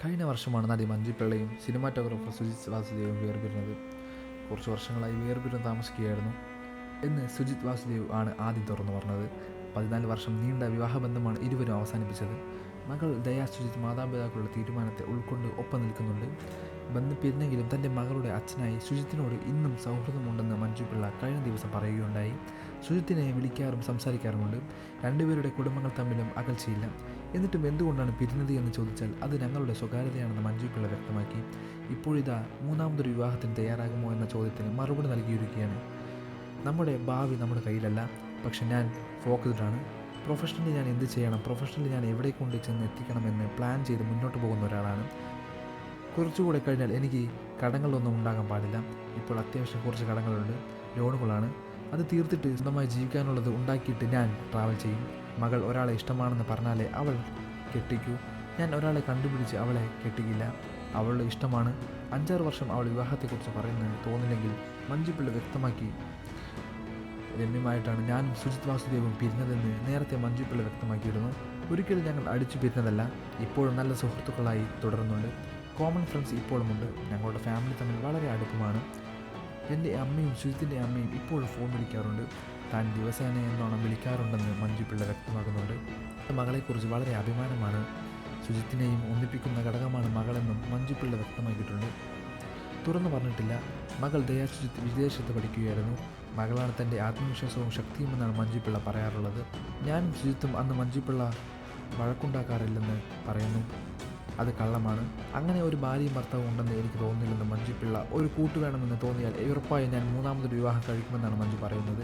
കഴിഞ്ഞ വർഷമാണ് നടി മഞ്ജുപിള്ളയും സിനിമാറ്റോഗ്രാഫർ സുജിത് വാസുദേവും വേർപിരിഞ്ഞത്. കുറച്ച് വർഷങ്ങളായി വേർപിരിഞ്ഞ് താമസിക്കുകയായിരുന്നു എന്ന് സുജിത് വാസുദേവ് ആണ് ആദ്യം തുറന്നു പറഞ്ഞത്. 14 വർഷം നീണ്ട വിവാഹബന്ധമാണ് ഇരുവരും അവസാനിപ്പിച്ചത്. മകൾ ദയാ സുജിത് മാതാപിതാക്കളുടെ തീരുമാനത്തെ ഉൾക്കൊണ്ട് ഒപ്പം നിൽക്കുന്നുണ്ട്. ബന്ധം പിരിഞ്ഞെങ്കിലും തൻ്റെ മകളുടെ അച്ഛനായി സുജിത്തിനോട് ഇന്നും സൗഹൃദമുണ്ടെന്ന് മഞ്ജുപിള്ള കഴിഞ്ഞ ദിവസം പറയുകയുണ്ടായി. സുജിത്തിനെ വിളിക്കാറും സംസാരിക്കാറുമുണ്ട്. രണ്ടുപേരുടെ കുടുംബങ്ങൾ തമ്മിലും അകൽച്ചയില്ല. എന്നിട്ടും എന്തുകൊണ്ടാണ് പിരിഞ്ഞത് എന്ന് ചോദിച്ചാൽ അത് ഞങ്ങളുടെ സ്വകാര്യതയാണെന്ന് മഞ്ജുപിള്ള വ്യക്തമാക്കി. ഇപ്പോഴിതാ മൂന്നാമതൊരു വിവാഹത്തിന് തയ്യാറാകുമോ എന്ന ചോദ്യത്തിന് മറുപടി നൽകിയിരിക്കുകയാണ്. നമ്മുടെ ഭാവി നമ്മുടെ കയ്യിലല്ല, പക്ഷെ ഞാൻ ഫോക്കസ്ഡാണ്. പ്രൊഫഷണലി ഞാൻ എന്ത് ചെയ്യണം, പ്രൊഫഷണലി ഞാൻ എവിടെ കൊണ്ട് ചെന്ന് എത്തിക്കണമെന്ന് പ്ലാൻ ചെയ്ത് മുന്നോട്ട് പോകുന്ന ഒരാളാണ്. കുറച്ചുകൂടെ കഴിഞ്ഞാൽ എനിക്ക് കടങ്ങളൊന്നും ഉണ്ടാകാൻ പാടില്ല. ഇപ്പോൾ അത്യാവശ്യം കുറച്ച് കടങ്ങളുണ്ട്, ലോണുകളാണ്. അത് തീർത്തിട്ട് സ്വന്തമായി ജീവിക്കാനുള്ളത് ഉണ്ടാക്കിയിട്ട് ഞാൻ ട്രാവൽ ചെയ്യും. മകൾ ഒരാളെ ഇഷ്ടമാണെന്ന് പറഞ്ഞാലേ അവൾ കെട്ടിക്കൂ. ഞാൻ ഒരാളെ കണ്ടുപിടിച്ച് അവളെ കെട്ടിക്കില്ല. അവളുടെ ഇഷ്ടമാണ്. 5-6 വർഷം അവൾ വിവാഹത്തെക്കുറിച്ച് പറയുന്നത് തോന്നില്ലെങ്കിൽ മഞ്ജുപിള്ള വ്യക്തമാക്കി. രമ്യമായിട്ടാണ് ഞാനും സുജിത് വാസുദേവും പിരിഞ്ഞതെന്ന് നേരത്തെ മഞ്ജുപിള്ള വ്യക്തമാക്കിയിരുന്നു. ഒരിക്കലും ഞങ്ങൾ അടിച്ചു പിരിഞ്ഞതല്ല. ഇപ്പോഴും നല്ല സുഹൃത്തുക്കളായി തുടരുന്നുണ്ട്. കോമൺ ഫ്രണ്ട്സ് ഇപ്പോഴുമുണ്ട്. ഞങ്ങളുടെ ഫാമിലി തമ്മിൽ വളരെ അടുപ്പമാണ്. എൻ്റെ അമ്മയും സുജിത്തിൻ്റെ അമ്മയും ഇപ്പോഴും ഫോൺ വിളിക്കാറുണ്ട്. താൻ ദിവസേന എന്നോണം വിളിക്കാറുണ്ടെന്ന് മഞ്ജുപിള്ള വ്യക്തമാക്കുന്നുണ്ട്. മകളെക്കുറിച്ച് വളരെ അഭിമാനമാണ്. സുജിത്തിനെയും ഒന്നിപ്പിക്കുന്ന ഘടകമാണ് മകളെന്നും മഞ്ജുപിള്ള വ്യക്തമാക്കിയിട്ടുണ്ട്. തുറന്നു പറഞ്ഞിട്ടില്ല. മകൾ ദയാ സുജിത്ത് വിദേശത്ത് പഠിക്കുകയായിരുന്നു. മകളാണ് തൻ്റെ ആത്മവിശ്വാസവും ശക്തിയുമെന്നാണ് മഞ്ജുപിള്ള പറയാറുള്ളത്. ഞാനും സുജിത്തും അന്ന് മഞ്ജുപിള്ള വഴക്കുണ്ടാക്കാറില്ലെന്ന് പറയുന്നു. അത് കള്ളമാണ്. അങ്ങനെ ഒരു ഭാര്യയും ഭർത്താവും ഉണ്ടെന്ന് എനിക്ക് തോന്നുന്നില്ലെന്ന് മഞ്ജുപിള്ള. ഒരു കൂട്ട് വേണമെന്ന് തോന്നിയാൽ ഉറപ്പായും ഞാൻ മൂന്നാമതൊരു വിവാഹം കഴിക്കുമെന്നാണ് മഞ്ജു പറയുന്നത്.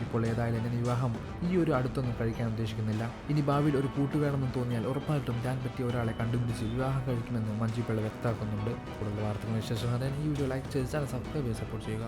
ഇപ്പോൾ ഏതായാലും ഞാൻ വിവാഹം ഈ ഒരു അടുത്തൊന്നും കഴിക്കാൻ ഉദ്ദേശിക്കുന്നില്ല. ഇനി ഭാവിയിൽ ഒരു കൂട്ട് വേണമെന്ന് തോന്നിയാൽ ഉറപ്പായിട്ടും ഞാൻ പറ്റിയ ഒരാളെ കണ്ടുപിടിച്ച് വിവാഹം കഴിക്കുമെന്ന് മഞ്ജുപിള്ള വ്യക്തമാക്കുന്നുണ്ട്. കൂടുതൽ വാർത്തകളും വിശേഷങ്ങൾ ഈ വീഡിയോ ലൈക്ക് ചെയ്ത് ചാനൽ സബ്സ്ക്രൈബ് ചെയ്ത് സപ്പോർട്ട് ചെയ്യുക.